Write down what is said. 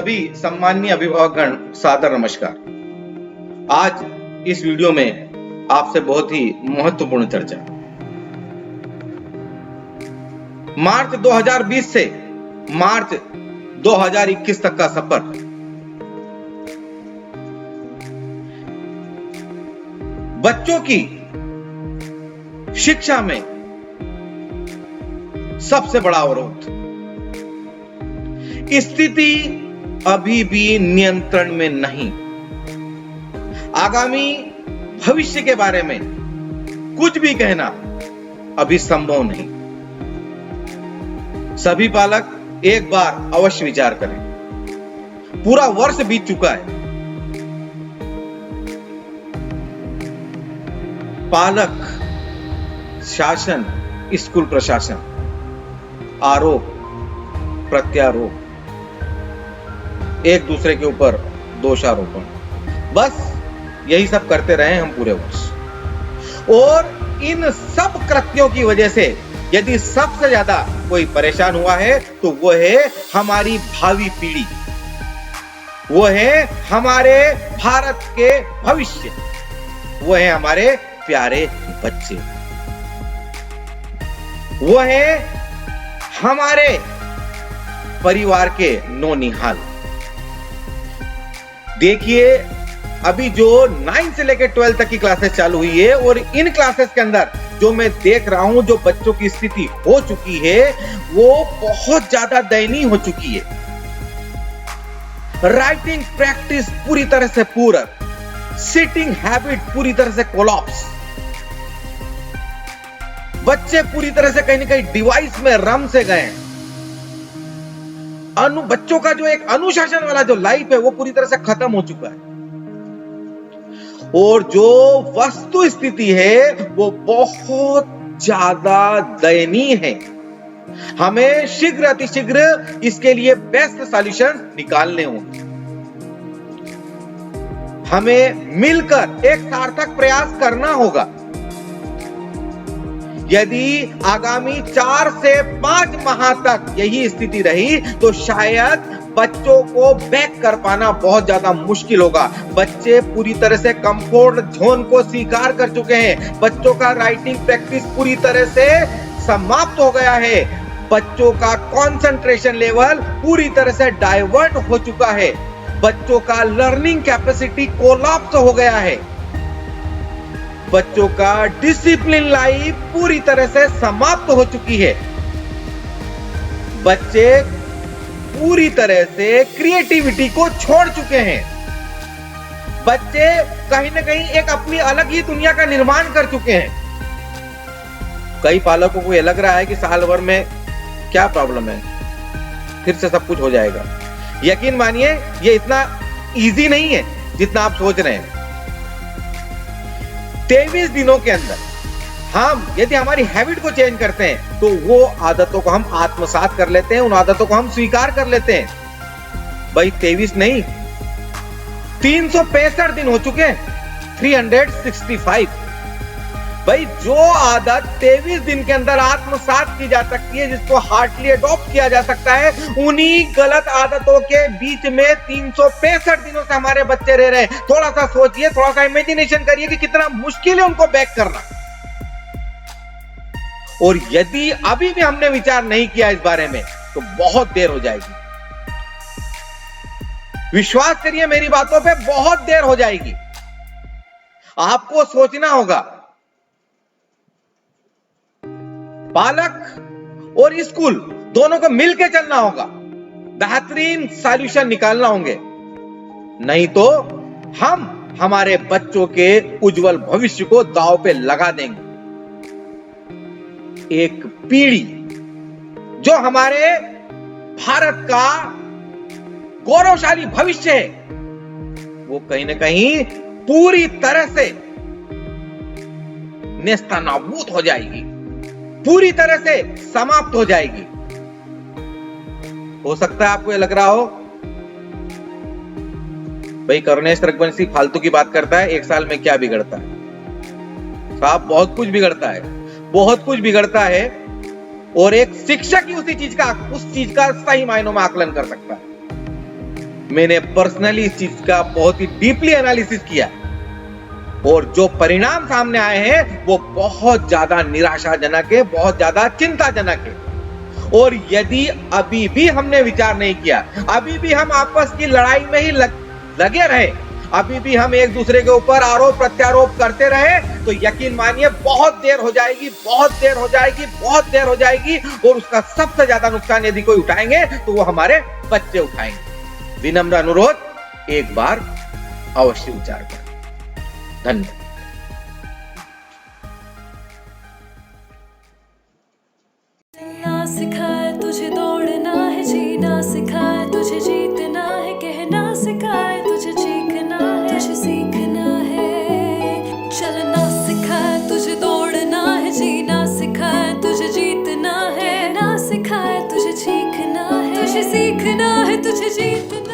सभी सम्माननीय अभिभावकगण सादर नमस्कार। आज इस वीडियो में आपसे बहुत ही महत्वपूर्ण चर्चा, मार्च 2020 से मार्च 2021 तक का सफर। बच्चों की शिक्षा में सबसे बड़ा अवरोध, स्थिति अभी भी नियंत्रण में नहीं। आगामी भविष्य के बारे में कुछ भी कहना अभी संभव नहीं। सभी पालक एक बार अवश्य विचार करें। पूरा वर्ष बीत चुका है। पालक, शासन, स्कूल प्रशासन, आरोप प्रत्यारोप, एक दूसरे के ऊपर दोषारोपण, बस यही सब करते रहे हम पूरे वर्ष। और इन सब कृत्यों की वजह से यदि सबसे ज्यादा कोई परेशान हुआ है तो वो है हमारी भावी पीढ़ी, वो है हमारे भारत के भविष्य, वो है हमारे प्यारे बच्चे, वो है हमारे परिवार के नौनिहाल। देखिए, अभी जो 9 से लेकर 12 तक की क्लासेस चालू हुई है और इन क्लासेस के अंदर जो मैं देख रहा हूं, जो बच्चों की स्थिति हो चुकी है वो बहुत ज्यादा दयनीय हो चुकी है। राइटिंग प्रैक्टिस पूरी तरह से पूरा, सिटिंग हैबिट पूरी तरह से कोलैप्स। बच्चे पूरी तरह से कहीं ना कहीं डिवाइस में रम से गए। बच्चों का जो एक अनुशासन वाला जो लाइफ है वो पूरी तरह से खत्म हो चुका है। और जो वस्तु स्थिति है वो बहुत ज्यादा दयनीय है। हमें शीघ्र अतिशीघ्र इसके लिए बेस्ट सॉल्यूशन निकालने होंगे। हमें मिलकर एक सार्थक प्रयास करना होगा। यदि आगामी 4 से 5 माह तक यही स्थिति रही तो शायद बच्चों को बैक कर पाना बहुत ज्यादा मुश्किल होगा। बच्चे पूरी तरह से कंफर्ट जोन को स्वीकार कर चुके हैं। बच्चों का राइटिंग प्रैक्टिस पूरी तरह से समाप्त हो गया है। बच्चों का कंसंट्रेशन लेवल पूरी तरह से डाइवर्ट हो चुका है। बच्चों का लर्निंग कैपेसिटी कोलैप्स हो गया है। बच्चों का डिसिप्लिन लाइफ पूरी तरह से समाप्त हो चुकी है। बच्चे पूरी तरह से क्रिएटिविटी को छोड़ चुके हैं। बच्चे कहीं ना कहीं एक अपनी अलग ही दुनिया का निर्माण कर चुके हैं। कई पालकों को यह लग रहा है कि साल भर में क्या प्रॉब्लम है, फिर से सब कुछ हो जाएगा। यकीन मानिए ये इतना इजी नहीं है जितना आप सोच रहे हैं। 23 दिनों के अंदर हम यदि हमारी हैबिट को चेंज करते हैं तो वो आदतों को हम आत्मसात कर लेते हैं, उन आदतों को हम स्वीकार कर लेते हैं। भाई 23 नहीं, 365 दिन हो चुके हैं, 365। भाई जो आदत 23 दिन के अंदर आत्मसात की जा सकती है, जिसको हार्डली अडॉप्ट किया जा सकता है, उन्हीं गलत आदतों के बीच में 365 दिनों से हमारे बच्चे रह रहे हैं। थोड़ा सा सोचिए, थोड़ा सा इमेजिनेशन करिए कि कितना मुश्किल है उनको बैक करना। और यदि अभी भी हमने विचार नहीं किया इस बारे में तो बहुत देर हो जाएगी। विश्वास करिए मेरी बातों पे, बहुत देर हो जाएगी। आपको सोचना होगा। पालक और स्कूल दोनों को मिलकर चलना होगा। बेहतरीन सॉल्यूशन निकालना होंगे, नहीं तो हम हमारे बच्चों के उज्जवल भविष्य को दांव पे लगा देंगे। एक पीढ़ी जो हमारे भारत का गौरवशाली भविष्य है वो कहीं ना कहीं पूरी तरह से नेस्तनाबूद हो जाएगी, पूरी तरह से समाप्त हो जाएगी। हो सकता है आपको यह लग रहा हो भाई करुणेश रघुवंशी फालतू की बात करता है, 1 साल में क्या बिगड़ता है। साहब बहुत कुछ बिगड़ता है, बहुत कुछ बिगड़ता है। और एक शिक्षक ही उस चीज का सही मायनों में आकलन कर सकता है। मैंने पर्सनली इस चीज का बहुत ही डीपली एनालिसिस किया और जो परिणाम सामने आए हैं वो बहुत ज्यादा निराशाजनक है, बहुत ज्यादा चिंताजनक है। और यदि अभी भी हमने विचार नहीं किया, अभी भी हम आपस की लड़ाई में ही लगे रहे, अभी भी हम एक दूसरे के ऊपर आरोप प्रत्यारोप करते रहे, तो यकीन मानिए बहुत देर हो जाएगी, बहुत देर हो जाएगी, बहुत देर हो जाएगी। और उसका सबसे ज्यादा नुकसान यदि कोई उठाएंगे तो वो हमारे बच्चे उठाएंगे। विनम्र अनुरोध, एक बार अवश्य विचार करें। धन्यवाद। सिखाए तुझे दौड़ना है, जीना सिखाए तुझे जीतना है, कहना सिखाए तुझे चीखना है, तुझे सीखना है। चलना सिखाए तुझे दौड़ना है, जीना सिखाए तुझे जीतना है, कहना सिखाए तुझे चीखना है, तुझे सीखना है, तुझे जीतना